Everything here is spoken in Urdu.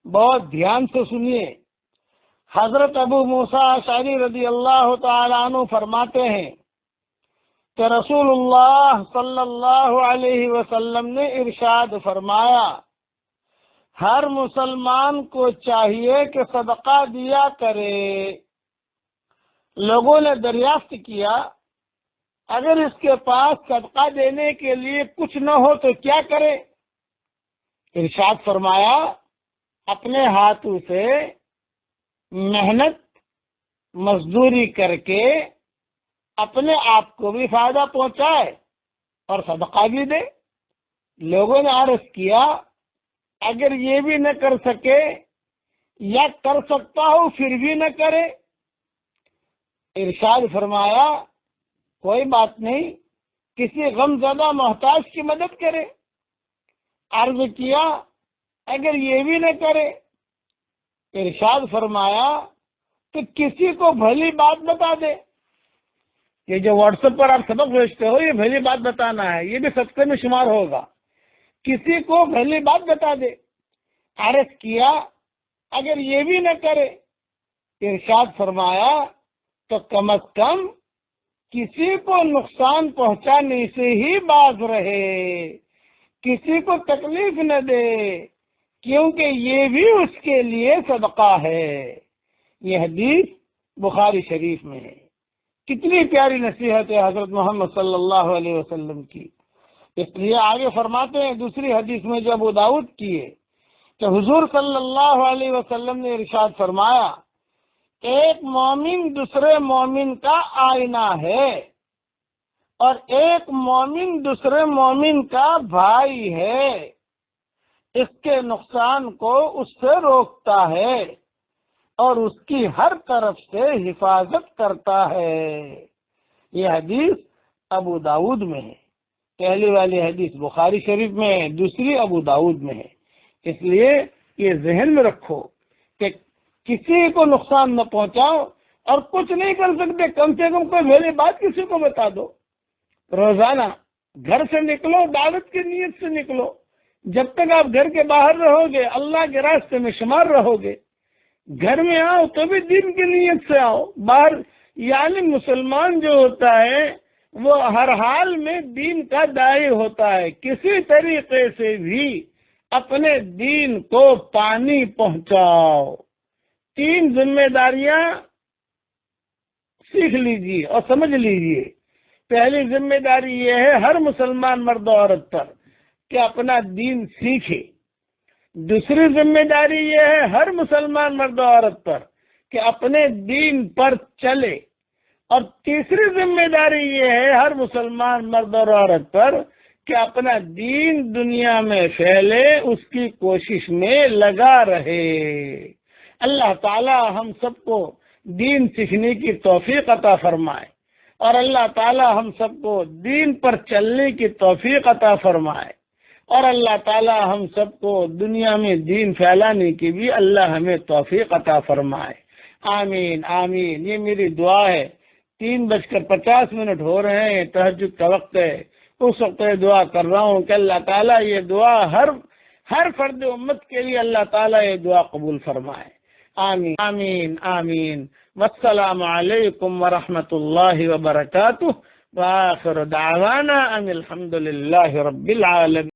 بہت دھیان سے سنیے۔ حضرت ابو موسیٰ اشعری رضی اللہ تعالیٰ عنہ فرماتے ہیں کہ رسول اللہ صلی اللہ علیہ وسلم نے ارشاد فرمایا، ہر مسلمان کو چاہیے کہ صدقہ دیا کرے۔ لوگوں نے دریافت کیا، اگر اس کے پاس صدقہ دینے کے لیے کچھ نہ ہو تو کیا کرے؟ ارشاد فرمایا، اپنے ہاتھوں سے محنت مزدوری کر کے اپنے آپ کو بھی فائدہ پہنچائے اور صدقہ بھی دے۔ لوگوں نے عرض کیا، اگر یہ بھی نہ کر سکے یا کر سکتا ہو پھر بھی نہ کرے؟ ارشاد فرمایا، کوئی بات نہیں، کسی غم زدہ محتاج کی مدد کرے۔ عرض کیا، اگر یہ بھی نہ کرے؟ ارشاد فرمایا کہ کسی کو بھلی بات بتا دے۔ یہ جو واٹس ایپ پر آپ سبق بھیجتے ہو، یہ بھلی بات بتانا ہے، یہ بھی صدقے میں شمار ہوگا۔ کسی کو بھلی بات بتا دے۔ عرض کیا، اگر یہ بھی نہ کرے؟ ارشاد فرمایا تو کم از کم کسی کو نقصان پہنچانے سے ہی باز رہے، کسی کو تکلیف نہ دے، کیونکہ یہ بھی اس کے لیے صدقہ ہے۔ یہ حدیث بخاری شریف میں ہے۔ کتنی پیاری نصیحت ہے حضرت محمد صلی اللہ علیہ وسلم کی۔ اس لیے آگے فرماتے ہیں دوسری حدیث میں جو ابو داؤد کی ہے کہ حضور صلی اللہ علیہ وسلم نے ارشاد فرمایا، ایک مومن دوسرے مومن کا آئینہ ہے اور ایک مومن دوسرے مومن کا بھائی ہے، اس کے نقصان کو اس سے روکتا ہے اور اس کی ہر طرف سے حفاظت کرتا ہے۔ یہ حدیث ابو داؤد میں ہے۔ پہلی والی حدیث بخاری شریف میں ہے، دوسری ابو داؤد میں ہے۔ اس لیے یہ ذہن میں رکھو کہ کسی کو نقصان نہ پہنچاؤ، اور کچھ نہیں کر سکتے کم سے کم کوئی بھلی بات کسی کو بتا دو۔ روزانہ گھر سے نکلو، دعوت کی نیت سے نکلو۔ جب تک آپ گھر کے باہر رہو گے اللہ کے راستے میں شمار رہو گے۔ گھر میں آؤ تو بھی دین کی نیت سے آؤ۔ باہر یعنی مسلمان جو ہوتا ہے وہ ہر حال میں دین کا داعی ہوتا ہے، کسی طریقے سے بھی اپنے دین کو پانی پہنچاؤ۔ 3 ذمہ داریاں سیکھ لیجیے اور سمجھ لیجیے۔ پہلی ذمہ داری یہ ہے ہر مسلمان مرد و عورت پر کہ اپنا دین سیکھے۔ دوسری ذمہ داری یہ ہے ہر مسلمان مرد و عورت پر کہ اپنے دین پر چلے، اور تیسری ذمہ داری یہ ہے ہر مسلمان مرد اور عورت پر کہ اپنا دین دنیا میں پھیلے، اس کی کوشش میں لگا رہے۔ اللہ تعالی ہم سب کو دین سیکھنے کی توفیق عطا فرمائے، اور اللہ تعالی ہم سب کو دین پر چلنے کی توفیق عطا فرمائے، اور اللہ تعالی ہم سب کو دنیا میں دین پھیلانے کی بھی اللہ ہمیں توفیق عطا فرمائے۔ آمین آمین۔ یہ میری دعا ہے۔ 3:50 ہو رہے ہیں، تہجد کا وقت ہے۔ اس وقت یہ دعا کر رہا ہوں کہ اللہ تعالیٰ یہ دعا ہر فرد امت کے لیے اللہ تعالیٰ یہ دعا قبول فرمائے۔ آمین آمین آمین۔ والسلام علیکم ورحمۃ اللہ وبرکاتہ، وآخر دعوانا ان الحمد للہ رب العالمین۔